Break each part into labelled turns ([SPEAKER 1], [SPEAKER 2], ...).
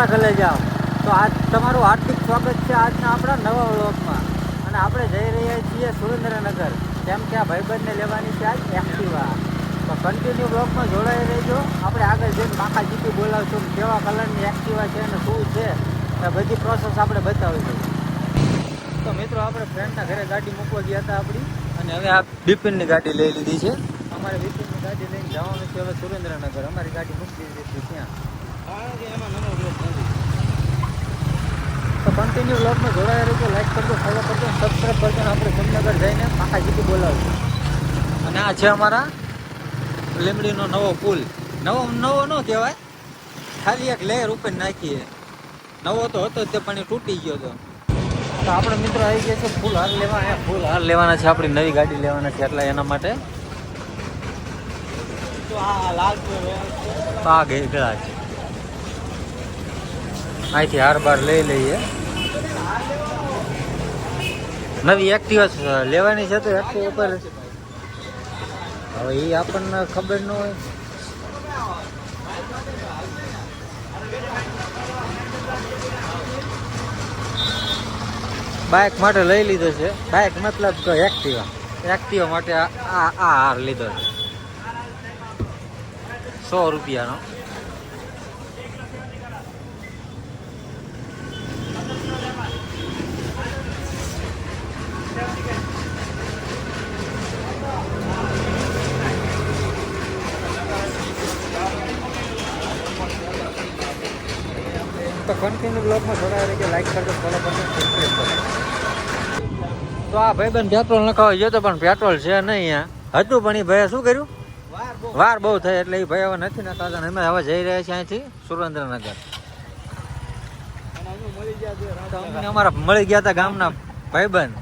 [SPEAKER 1] મારા કલેજા. તો આજ તમારું હાર્દિક સ્વાગત છે આજના આપણા નવા વ્લોગમાં. અને આપણે જઈ રહ્યા છીએ સુરેન્દ્રનગર, કેમ કે આ ભાઈબંધને લેવાની છે આજ એક્ટિવા. તો કન્ટિન્યુ વ્લોગમાં જોડાઈ રહેજો. આપણે આગળ જઈને બાકા જીતી બોલાવશું કેવા કલરની એક્ટિવા છે અને શું છે એ બધી પ્રોસેસ આપણે બતાવીશું. તો મિત્રો આપણે ફ્રેન્ડના ઘરે ગાડી મૂકવા ગયા હતા આપણી, અને હવે આ બિપિનની ગાડી લઈ લીધી છે. અમારે બિપિનની ગાડી લઈને જવાનું છે હવે સુરેન્દ્રનગર. અમારી ગાડી મૂકી દીધી છે ત્યાં. તો કન્ટિન્યુ વ્લોગમાં જોડાયા રહેજો. લાઈક કરજો, ફોલો કરજો, સબસ્ક્રાઈબ કરજો. આપણે જામનગર જઈને પાકા જીતી બોલાવશું. અને આ છે અમારા લીમડીનો નવો પુલ. નવો ન કહેવાય, ખાલી એક લેયર ઉપર નાખીએ. નવો તો હતો તે પણ એ તૂટી ગયો હતો. તો આપણે મિત્રો આવી ગયા છે ફૂલ હાર લેવા. ફૂલ હાર લેવાના છે, આપણી નવી ગાડી લેવાના છે, એટલે એના માટે તો આ લાલ પાગ એકલા છે. અહીંથી હાર બાર લઈ લઈએ. નવી એક્ટિવા લેવાની છે, તો એક્ટિવા પર હવે એ આપણને ખબર ન હોય. બાઇક માટે લઈ લીધો છે. બાઇક મતલબ તો એક્ટિવા માટે આ હાર લીધો છે 100 રૂપિયાનો. તો કન્ટિન્યુ બ્લોગમાં જોડાયા રહેજો. લાઈક કરજો, ફોલો કરજો, સબસ્ક્રાઈબ કરજો. તો આ ભાઈબંધ પેટ્રોલ નખાવા ગયો તો પણ પેટ્રોલ છે નહીં અહીંયા હતું. પણ એ ભાઈએ શું કર્યું, વાર બહુ થઈ એટલે એ ભાઈ હવે નથી નખાતા. અમે હવે જઈ રહ્યા છીએ અહીંથી સુરેન્દ્રનગર. અમારા મળી ગયા હતા ગામના ભાઈબંધ.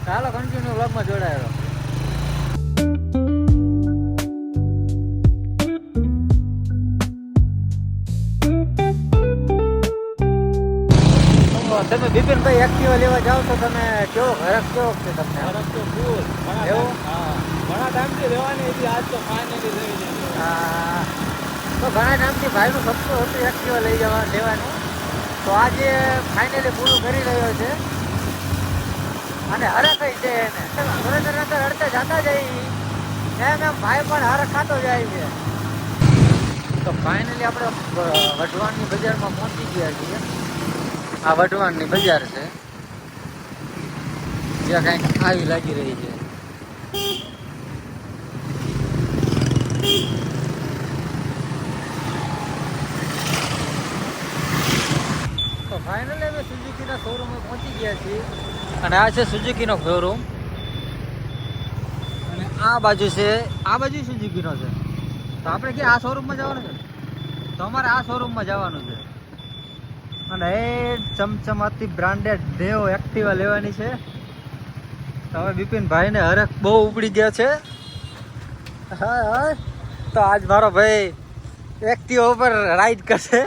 [SPEAKER 1] ચાલો કન્ટિન્યુ બ્લોગમાં જોડાયેલો. તમે બિપિનભાઈ એક્ટિવા લેવા જાઓ તો તમે કેવો હરખ કેવો છે તમને?
[SPEAKER 2] હરખ તો ફૂલ
[SPEAKER 1] એવું?
[SPEAKER 2] ઘણા ટાઈમથી લેવાની હતી, આજ તો ફાઇનલી લઈ લીધી.
[SPEAKER 1] હા, તો ઘણા ટાઈમથી ભાઈનું સપનું હતું એક્ટિવા લઈ લેવાનું. તો આજે ફાઇનલી પૂરું કરી રહ્યો છે. અને હરખ છે એને સુરેન્દ્રનગર અડતે જતા જઈ એમ ભાઈ પણ હરખ ખાતો જાય છે. તો ફાઇનલી આપણે વઢવાણની બજારમાં પહોંચી ગયા છીએ. આ વઢવાણની બજાર છે, જ્યાં કંઈક આવી લાગી રહી છે. તો ફાઇનલી અમે સુઝુકીના શોરૂમે પહોંચી ગયા છીએ. અને આ છે સુઝુકીનો શોરૂમ. અને આ બાજુ સુઝુકીનો છે. તો આપણે ક્યાં આ શોરૂમમાં જવાનું છે? તો અમારે આ શોરૂમમાં જવાનું છે. અને એ ચમચમાતી બ્રાન્ડેડ દેવ એક્ટિવા લેવાની છે. તો હવે બિપિનભાઈને હરખ બહુ ઉપડી ગયા છે. હા, તો આજ મારો ભાઈ એક્ટિવા ઉપર રાઈડ કરશે.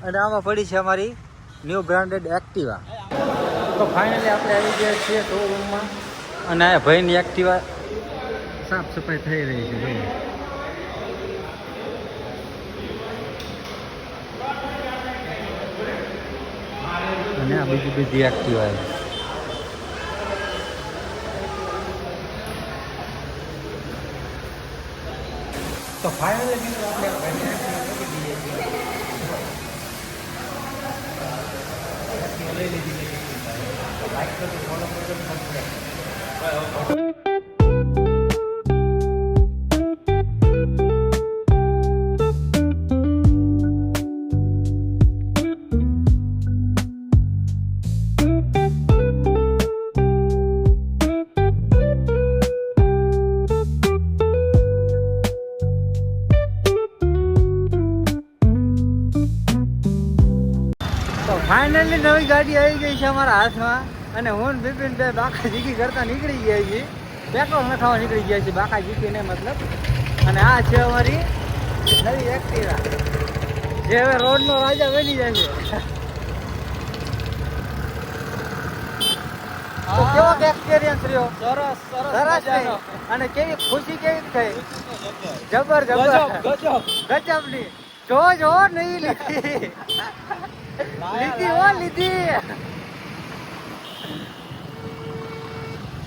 [SPEAKER 1] અને આમાં પડી છે અમારી ન્યૂ બ્રાન્ડેડ એક્ટિવા. તો ફાઇનલી આપણે આવી ગયા છીએ શોરૂમમાં. અને આ ભાઈની એક્ટિવા સાફ સફાઈ થઈ રહી છે. અને આ બધી એક્ટિવા છે. તો ફાઇનલી મિત્રો આપણે ભાઈને એક્ટિવા મૂકી દઈએ છીએ. લઈ લીધી લાઈક કરજો, ફોલો કરજો, સબસ્ક્રાઈબ. ફાઇનલી નવી ગાડી આવી ગઈ છે અમારા હાથમાં. અને હું બિપિનભાઈ બાકા જીકી કરતા નીકળી ગયા છીએ. પેટ્રોલ નખાવા નીકળી ગયા છીએ, બાકા જીકીને મતલબ. અને આ છે અમારી નવી એક્ટિવા, જે હવે રોડનો રાજા બની જાય છે. તો કેવો એક્સપિરિયન્સ રહ્યો?
[SPEAKER 2] સરસ
[SPEAKER 1] સરસ. અને કેવી ખુશી કેવી થઈ? જબર ગજબની. જો નહીં લીધી લીધી.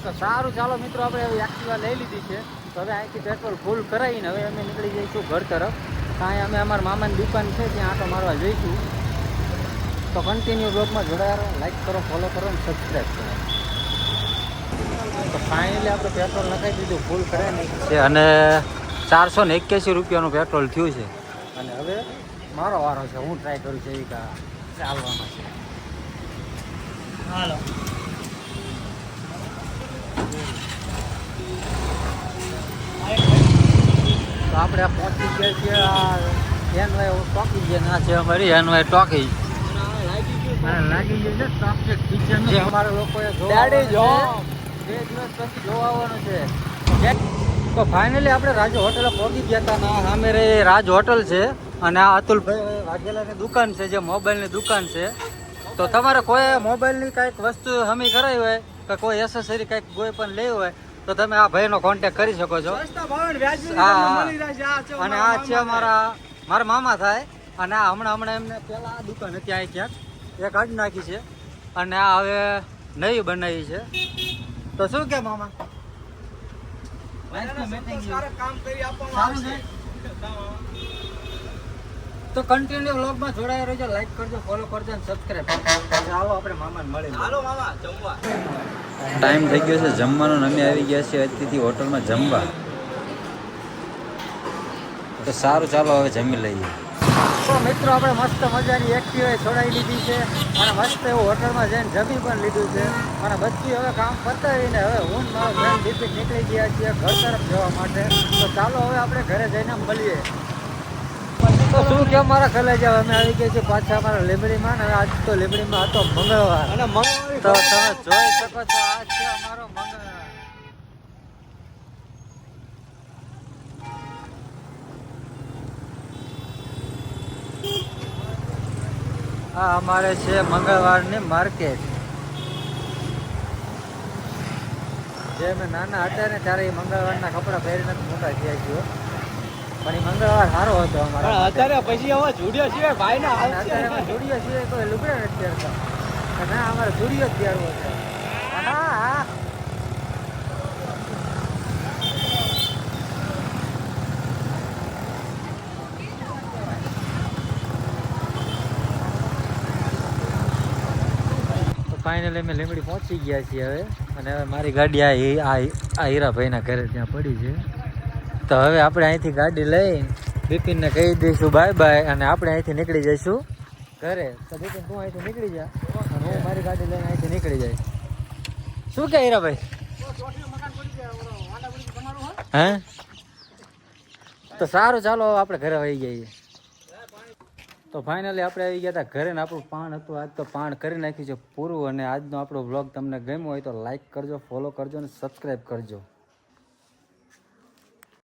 [SPEAKER 1] તો સારું ચાલો મિત્રો, આપણે હવે એક્ટિવા લઈ લીધી છે. તો હવે અહીંથી પેટ્રોલ ફૂલ કરાવીને હવે અમે નીકળી જઈશું ઘર તરફ. ત્યાં અમે અમારા મામાની દુકાન છે ત્યાં આટો મારવા જઈશું. તો કન્ટિન્યુ બ્લોગમાં જોડાયા, લાઈક કરો, ફોલો કરો અને સબસ્ક્રાઈબ કરો. તો ફાઇનલી આપણે પેટ્રોલ નખાઈ દીધું, ફૂલ કરાવી છે અને 481 રૂપિયાનું પેટ્રોલ થયું છે. અને હવે મારો વારો છે, હું ટ્રાય કરું છું એવી ચાલવામાં છે. હાલો તો આપણે પહોંચી ગયા છીએ એનવાય ટોકી છે, ના છે અમારી એનવાય ટોકી. લાગી ગયું છે ટ્રાફિક કિચન જે અમારા લોકોએ જોવા 2 દિવસ પછી જોવા આવવાનું છે. તો ફાઇનલી આપણે રાજ હોટલે પહોંચી ગયા હતા. ના સામે રે રાજ હોટલ છે અને આ અતુલભાઈ વાઘેલાની દુકાન છે, જે મોબાઈલની દુકાન છે. તો તમારે કોઈ મોબાઈલની કંઈક વસ્તુ હમી કરાવી હોય કે કોઈ એસેસરી કંઈક કોઈ પણ લેવી હોય તો તમે આ ભાઈનો કોન્ટેક્ટ કરી શકો છો. અને આ છે મારા મામા થાય. અને આ હમણાં એમને પેલા આ દુકાન હતી અહીં ક્યાંક એ કાઢી નાખી છે અને આ હવે નવી બનાવી છે. તો શું કે મામા તો કન્ટિન્યુ વ્લોગમાં જોડાઈ રહેજો, લાઈક કરજો, ફોલો કરજો અને સબસ્ક્રાઇબ કરજો. ચાલો આપણે મામાને મળીએ. હાલો મામા જમવા. ટાઈમ થઈ ગયો છે જમવાનો. અમે આવી ગયા છીએ અતિથિ હોટલમાં જમવા. તો સારું ચાલો હવે જમી લઈએ. તો મિત્રો આપણે મસ્ત મજાની એક્ટિવા છોડાવી લીધી છે અને મસ્ત એવું હોટલમાં જઈને જમી પણ લીધું છે. અને બધી હવે કામ પતાવીને હવે હું મારો ફ્રેન્ડ દીપિક નીકળી ગયા છીએ ઘર તરફ જવા માટે. તો ચાલો હવે આપણે ઘરે જઈને મળીએ. તો શું કેમ મારા કલેજા, અમે આવી ગયા છીએ પાછા અમારા લીંબડીમાં. અને આજ તો લીંબડીમાં હતો મંગળવાર. અને તો તમે જોઈ શકો છો આ છે અમારો મંગળવાર. આ અમારે છે મંગળવારની માર્કેટ. જે અમે નાના હતા ને ત્યારે એ મંગળવારના કપડા પહેરીને મોટા થયા છીએ. પણ એ મંગળવાર સારો હતો અમારો. અત્યારે પછી હવે જુડિયો સિવાય ભાઈ ના અત્યારે જુડિયો સિવાય કોઈ લુગડા નથી પહેરતા. ના અમારે જુડિયો જ પહેરવો છે. હા ફાઇનલી અમે લીંબડી પહોંચી ગયા છીએ હવે. અને હવે મારી ગાડી આ હીરાભાઈના ઘરે ત્યાં પડી છે. તો હવે આપણે અહીંથી ગાડી લઈને બિપિનને કહી દઈશું બાય બાય અને આપણે અહીંથી નીકળી જઈશું ઘરે. તો બિપિન તું અહીંથી નીકળી જા અને હું મારી ગાડી લઈને અહીંથી નીકળી જાય. શું કે હીરાભાઈ? હે તો સારું ચાલો આપણે ઘરે આવી જઈએ. તો ફાઇનલી આપણે આવી ગયા હતા ઘરે ને આપણું પાણ હતું. આજ તો પાણ કરી નાખ્યું છે પૂરું. અને આજનો આપણો બ્લોગ તમને ગમ્યો હોય તો લાઈક કરજો, ફોલો કરજો અને સબસ્ક્રાઈબ કરજો.